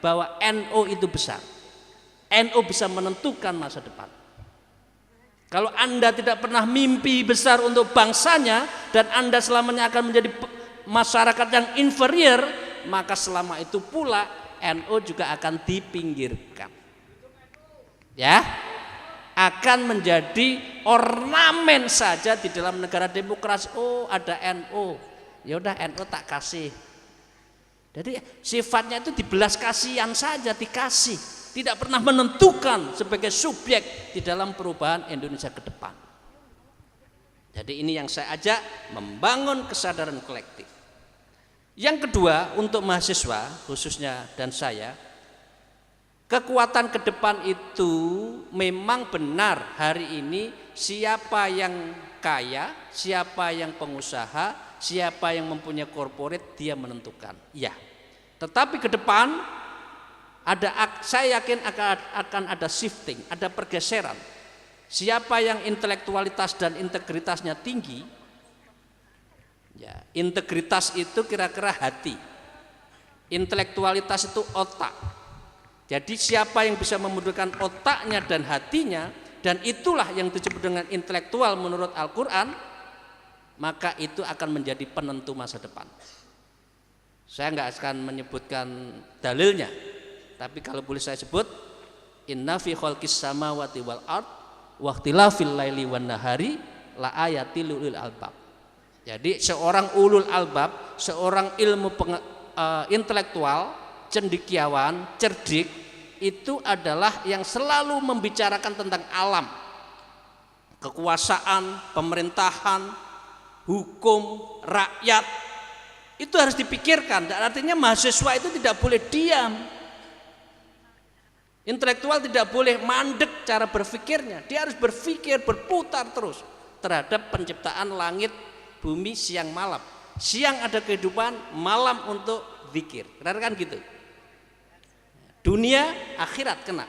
bahwa NU itu besar. NU bisa menentukan masa depan. Kalau Anda tidak pernah mimpi besar untuk bangsanya dan Anda selamanya akan menjadi masyarakat yang inferior, maka selama itu pula NU juga akan dipinggirkan. Ya, akan menjadi ornamen saja di dalam negara demokrasi. Oh, ada NU. Ya udah NU tak kasih. Jadi sifatnya itu dibelas kasihan saja, dikasih. Tidak pernah menentukan sebagai subjek di dalam perubahan Indonesia ke depan. Jadi ini yang saya ajak, membangun kesadaran kolektif. Yang kedua, untuk mahasiswa khususnya dan saya, kekuatan ke depan itu memang benar hari ini siapa yang kaya, siapa yang pengusaha, siapa yang mempunyai corporate, dia menentukan. Ya. Tetapi ke depan saya yakin akan ada shifting, ada pergeseran. Siapa yang intelektualitas dan integritasnya tinggi, ya, integritas itu kira-kira hati, intelektualitas itu otak. Jadi siapa yang bisa memudahkan otaknya dan hatinya, dan itulah yang disebut dengan intelektual menurut Al-Quran, maka itu akan menjadi penentu masa depan. Saya nggak akan menyebutkan dalilnya, tapi kalau boleh saya sebut, inna fi khalqis samawati wal ard wa ikhtilafil laili wan nahari la ayatil ulil albab. Jadi seorang ulul albab, seorang intelektual, cendekiawan, cerdik, itu adalah yang selalu membicarakan tentang alam, kekuasaan, pemerintahan, hukum, rakyat. Itu harus dipikirkan. Artinya mahasiswa itu tidak boleh diam. Intelektual tidak boleh mandek cara berpikirnya. Dia harus berpikir, berputar terus terhadap penciptaan langit, bumi, siang, malam. Siang ada kehidupan, malam untuk zikir. Kan gitu. Dunia, akhirat kena.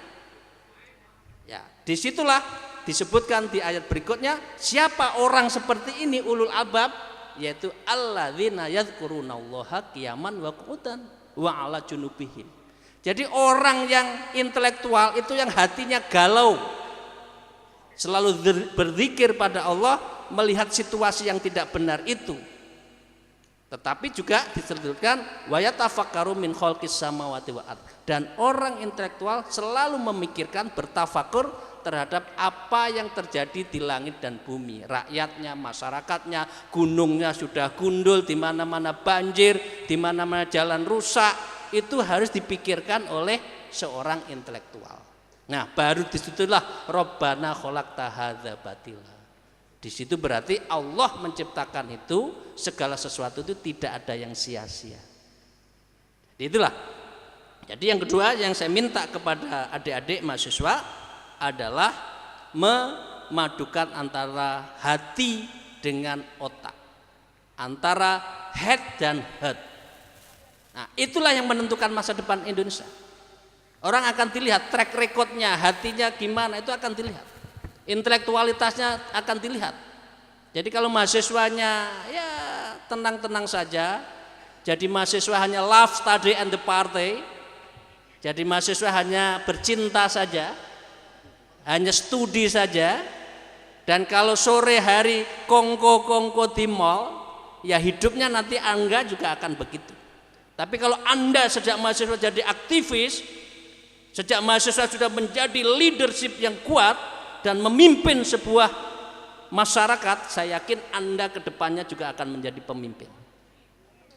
Ya, disitulah disebutkan di ayat berikutnya, siapa orang seperti ini ulul albab, yaitu alladzina yadhkurunallaha qiyaman wa qu'udan wa 'ala junubihim. Jadi orang yang intelektual itu yang hatinya galau, selalu berzikir pada Allah, melihat situasi yang tidak benar itu. Tetapi juga disebutkan wa yatafakkaru min khalqis samawati wal ard. Dan orang intelektual selalu memikirkan, bertafakur terhadap apa yang terjadi di langit dan bumi, rakyatnya, masyarakatnya, gunungnya sudah gundul, di mana-mana banjir, di mana-mana jalan rusak. Itu harus dipikirkan oleh seorang intelektual. Nah, baru disitulah Rabbana khalaqta hadza batila. Di situ berarti Allah menciptakan itu, segala sesuatu itu tidak ada yang sia-sia. Itulah. Jadi yang kedua yang saya minta kepada adik-adik mahasiswa adalah memadukan antara hati dengan otak, antara head dan heart. Nah, itulah yang menentukan masa depan Indonesia. Orang akan dilihat track recordnya, hatinya gimana, itu akan dilihat. Intelektualitasnya akan dilihat. Jadi kalau mahasiswanya ya tenang-tenang saja, jadi mahasiswa hanya love, study and the party, jadi mahasiswa hanya bercinta saja, hanya studi saja, dan kalau sore hari kongko-kongko di mall, ya hidupnya nanti Anda juga akan begitu. Tapi kalau Anda sejak mahasiswa jadi aktivis, sejak mahasiswa sudah menjadi leadership yang kuat dan memimpin sebuah masyarakat, saya yakin Anda ke depannya juga akan menjadi pemimpin.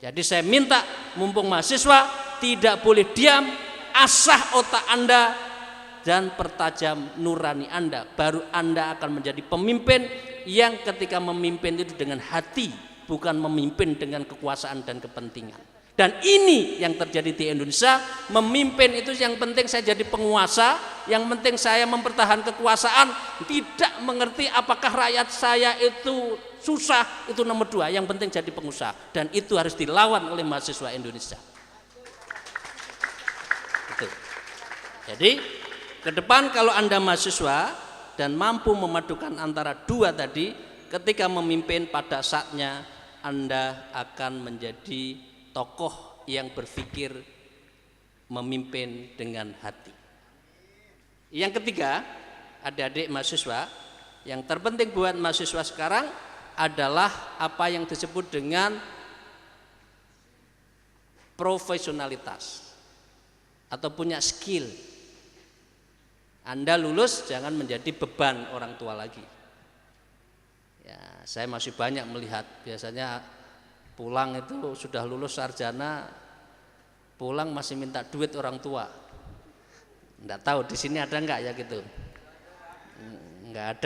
Jadi saya minta, mumpung mahasiswa, tidak boleh diam, asah otak Anda dan pertajam nurani Anda. Baru Anda akan menjadi pemimpin yang ketika memimpin itu dengan hati, bukan memimpin dengan kekuasaan dan kepentingan. Dan ini yang terjadi di Indonesia, memimpin itu yang penting saya jadi penguasa, yang penting saya mempertahankan kekuasaan, tidak mengerti apakah rakyat saya itu susah, itu nomor 2, yang penting jadi pengusaha. Dan itu harus dilawan oleh mahasiswa Indonesia. Itu. Jadi ke depan kalau Anda mahasiswa dan mampu memadukan antara dua tadi, ketika memimpin pada saatnya Anda akan menjadi tokoh yang berpikir memimpin dengan hati. Yang ketiga, adik-adik mahasiswa, yang terpenting buat mahasiswa sekarang adalah apa yang disebut dengan profesionalitas atau punya skill. Anda lulus jangan menjadi beban orang tua lagi. Ya, saya masih banyak melihat biasanya pulang itu sudah lulus sarjana, pulang masih minta duit orang tua. Enggak tahu di sini ada enggak ya gitu. Enggak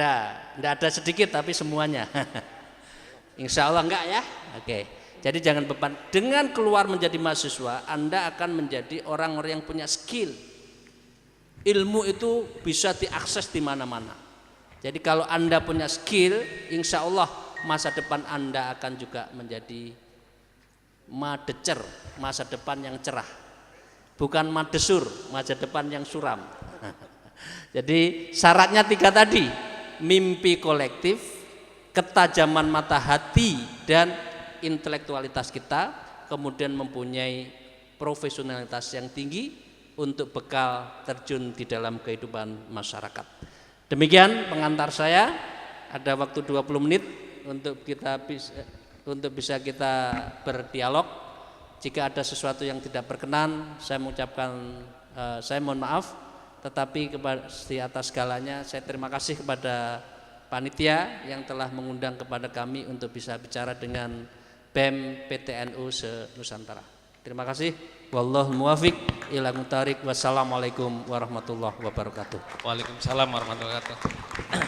ada sedikit tapi semuanya. Insya Allah enggak ya. Oke. Jadi jangan beban. Dengan keluar menjadi mahasiswa, Anda akan menjadi orang-orang yang punya skill. Ilmu itu bisa diakses di mana-mana. Jadi kalau Anda punya skill, insya Allah masa depan Anda akan juga menjadi madecer, masa depan yang cerah. Bukan madesur, masa depan yang suram. Jadi syaratnya 3 tadi, mimpi kolektif, ketajaman mata hati dan intelektualitas kita, kemudian mempunyai profesionalitas yang tinggi untuk bekal terjun di dalam kehidupan masyarakat. Demikian pengantar saya, ada waktu 20 menit untuk bisa kita berdialog. Jika ada sesuatu yang tidak berkenan, saya mengucapkan saya mohon maaf, tetapi di atas segalanya saya terima kasih kepada panitia yang telah mengundang kepada kami untuk bisa bicara dengan BEM PTNU se-Nusantara. Terima kasih. Wallahul muwafiq ila muthariq. Wassalamualaikum warahmatullahi wabarakatuh. Waalaikumsalam warahmatullahi wabarakatuh.